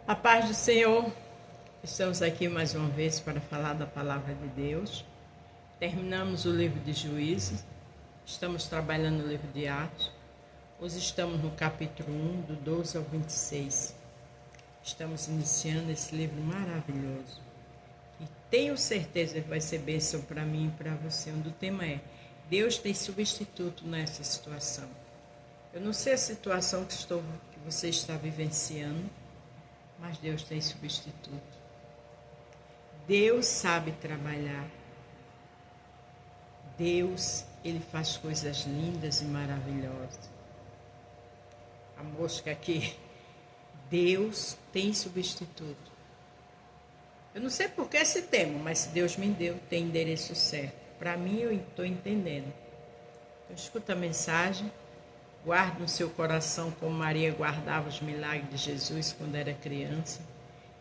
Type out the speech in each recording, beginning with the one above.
A paz do Senhor, estamos aqui mais uma vez para falar da palavra de Deus. Terminamos o livro de Juízes, estamos trabalhando no livro de Atos. Hoje estamos no capítulo 1, do 12 ao 26. Estamos iniciando esse livro maravilhoso. E tenho certeza que vai ser bênção para mim e para você, onde o tema é: Deus tem substituto nessa situação. Eu não sei a situação que você está vivenciando, mas Deus tem substituto. Deus sabe trabalhar. Deus, Ele faz coisas lindas e maravilhosas. A mosca aqui. Deus tem substituto. Eu não sei por que esse tema, mas se Deus me deu, tem endereço certo. Para mim, eu estou entendendo. Então, escuta a mensagem. Guarde no seu coração como Maria guardava os milagres de Jesus quando era criança.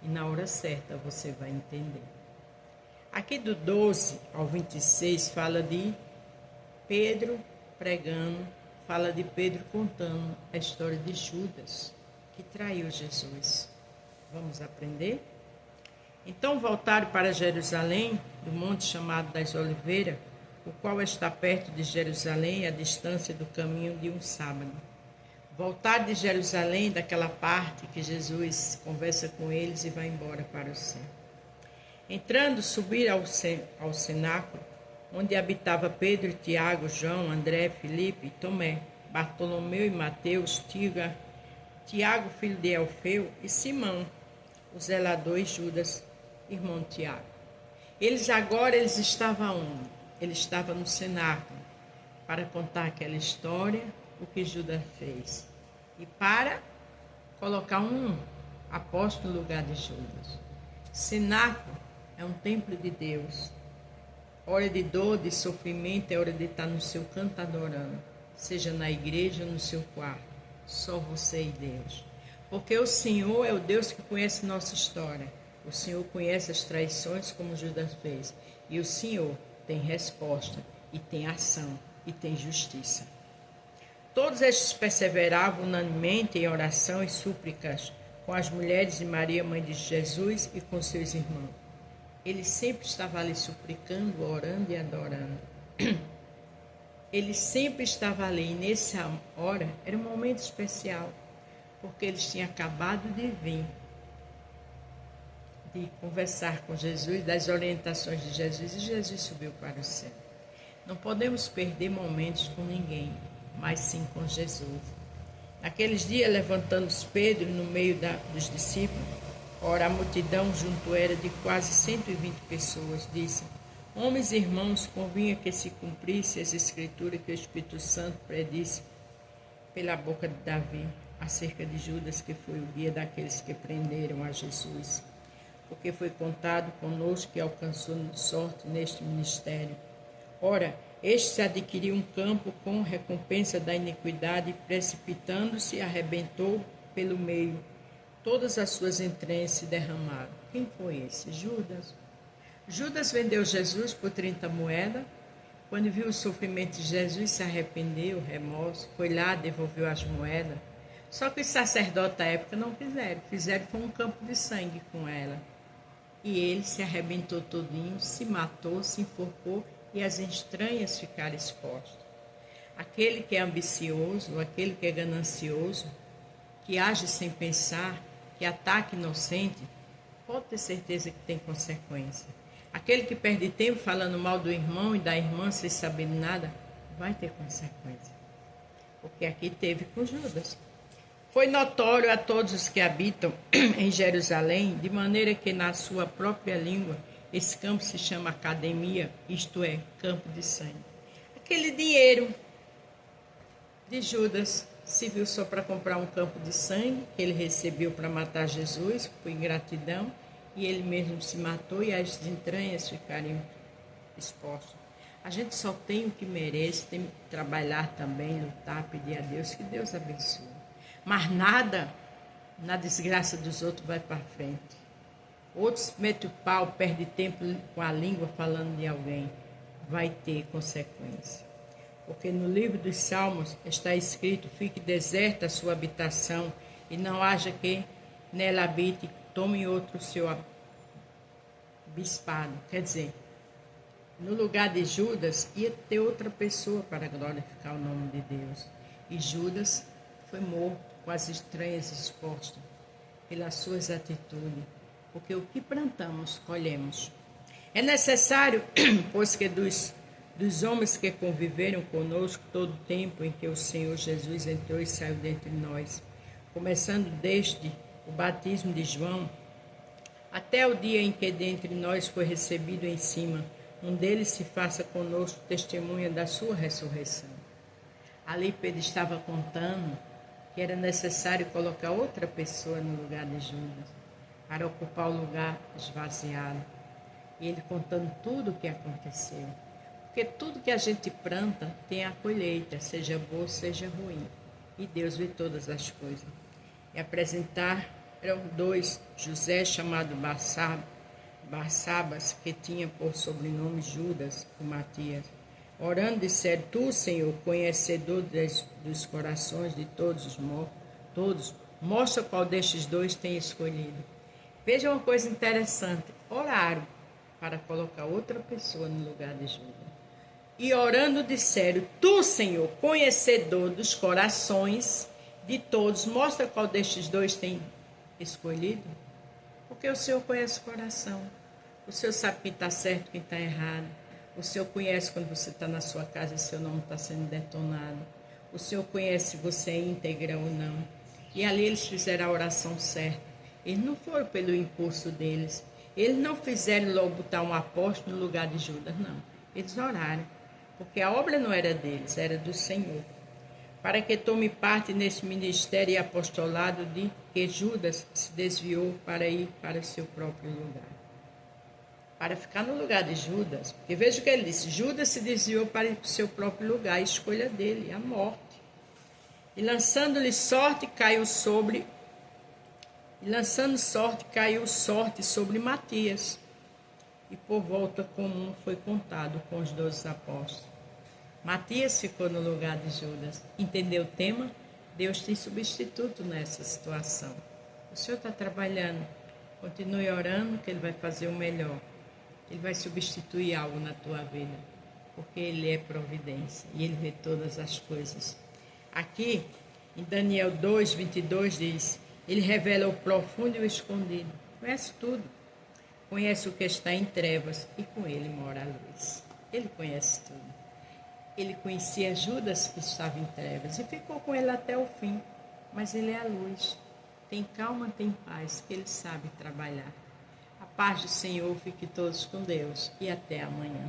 E na hora certa você vai entender. Aqui do 12 ao 26 fala de Pedro pregando, fala de Pedro contando a história de Judas, que traiu Jesus. Vamos aprender? Então voltaram para Jerusalém, do monte chamado das Oliveiras, o qual está perto de Jerusalém, a distância do caminho de um sábado. Voltaram de Jerusalém, daquela parte que Jesus conversa com eles e vai embora para o céu. Entrando, subiram ao cenáculo, onde habitava Pedro, Tiago, João, André, Filipe, Tomé, Bartolomeu e Mateus, Tiago, filho de Alfeu, e Simão, o zelador, e Judas, irmão de Tiago. Eles estavam onde? Ele estava no cenáculo para contar aquela história, o que Judas fez, e para colocar um apóstolo no lugar de Judas. Cenáculo é um templo de Deus. Hora de dor, de sofrimento, é hora de estar no seu canto adorando, seja na igreja ou no seu quarto, só você e Deus. Porque o Senhor é o Deus que conhece nossa história. O Senhor conhece as traições como Judas fez. E o Senhor tem resposta, e tem ação, e tem justiça. Todos estes perseveravam unanimemente em oração e súplicas com as mulheres de Maria, mãe de Jesus, e com seus irmãos. Ele sempre estava ali suplicando, orando e adorando. Ele sempre estava ali, e nessa hora era um momento especial, porque eles tinham acabado de vir, de conversar com Jesus, das orientações de Jesus, e Jesus subiu para o céu. Não podemos perder momentos com ninguém, mas sim com Jesus. Naqueles dias, levantando-se Pedro no meio dos discípulos, ora a multidão junto era de quase 120 pessoas, disse: Homens e irmãos, convinha que se cumprisse as escrituras que o Espírito Santo predisse pela boca de Davi, acerca de Judas, que foi o guia daqueles que prenderam a Jesus. Porque foi contado conosco que alcançou sorte neste ministério. Ora, este se adquiriu um campo com recompensa da iniquidade, precipitando-se, arrebentou pelo meio. Todas as suas entranhas se derramaram. Quem foi esse? Judas. Judas vendeu Jesus por 30 moedas. Quando viu o sofrimento de Jesus, se arrependeu, remorso, foi lá, devolveu as moedas. Só que os sacerdotes da época não fizeram. Fizeram foi um campo de sangue com ela. E ele se arrebentou todinho, se matou, se enforcou e as entranhas ficaram expostas. Aquele que é ambicioso, aquele que é ganancioso, que age sem pensar, que ataca inocente, pode ter certeza que tem consequência. Aquele que perde tempo falando mal do irmão e da irmã sem saber nada, vai ter consequência. Porque aqui teve com Judas. Foi notório a todos os que habitam em Jerusalém, de maneira que na sua própria língua esse campo se chama academia, isto é, campo de sangue. Aquele dinheiro de Judas serviu só para comprar um campo de sangue, que ele recebeu para matar Jesus, por ingratidão, e ele mesmo se matou e as entranhas ficaram expostas. A gente só tem o que merece, tem que trabalhar também, lutar, pedir a Deus, que Deus abençoe. Mas nada, na desgraça dos outros, vai para frente. Outros metem o pau, perdem tempo com a língua falando de alguém. Vai ter consequência. Porque no livro dos Salmos está escrito: fique deserta a sua habitação e não haja que nela habite, tome outro seu bispado. Quer dizer, no lugar de Judas ia ter outra pessoa para glorificar o nome de Deus. E Judas foi morto com as estranhas expostas pelas suas atitudes, porque o que plantamos, colhemos. É necessário, pois que dos homens que conviveram conosco todo o tempo em que o Senhor Jesus entrou e saiu dentre nós, começando desde o batismo de João, até o dia em que dentre nós foi recebido em cima, um deles se faça conosco testemunha da sua ressurreição. Ali Pedro estava contando que era necessário colocar outra pessoa no lugar de Judas, para ocupar o lugar esvaziado. E ele contando tudo o que aconteceu. Porque tudo que a gente planta tem a colheita, seja boa, seja ruim. E Deus vê todas as coisas. E apresentaram dois, José chamado Barsabas, que tinha por sobrenome Judas, o Matias. Orando, disseram: Tu, Senhor, conhecedor dos corações de todos os mortos, mostra qual destes dois tem escolhido. Veja uma coisa interessante. Oraram para colocar outra pessoa no lugar de Judas. E orando disseram: Tu, Senhor, conhecedor dos corações de todos, mostra qual destes dois tem escolhido. Porque o Senhor conhece o coração. O Senhor sabe quem está certo, quem está errado. O Senhor conhece quando você está na sua casa e seu nome está sendo detonado. O Senhor conhece se você é íntegra ou não. E ali eles fizeram a oração certa. Eles não foram pelo impulso deles. Eles não fizeram logo botar um apóstolo no lugar de Judas, não. Eles oraram. Porque a obra não era deles, era do Senhor. Para que tome parte nesse ministério e apostolado de que Judas se desviou para ir para o seu próprio lugar. Para ficar no lugar de Judas, porque veja o que ele disse: Judas se desviou para ir para o seu próprio lugar, a escolha dele, a morte. E lançando sorte, caiu sobre Matias. E por volta comum foi contado com os 12 apóstolos. Matias ficou no lugar de Judas. Entendeu o tema? Deus tem substituto nessa situação. O Senhor está trabalhando. Continue orando que Ele vai fazer o melhor. Ele vai substituir algo na tua vida, porque Ele é providência e Ele vê todas as coisas. Aqui, em Daniel 2, 22, diz: Ele revela o profundo e o escondido. Conhece tudo. Conhece o que está em trevas e com Ele mora a luz. Ele conhece tudo. Ele conhecia Judas que estava em trevas e ficou com ele até o fim. Mas Ele é a luz. Tem calma, tem paz, que Ele sabe trabalhar. A paz do Senhor, fique todos com Deus e até amanhã.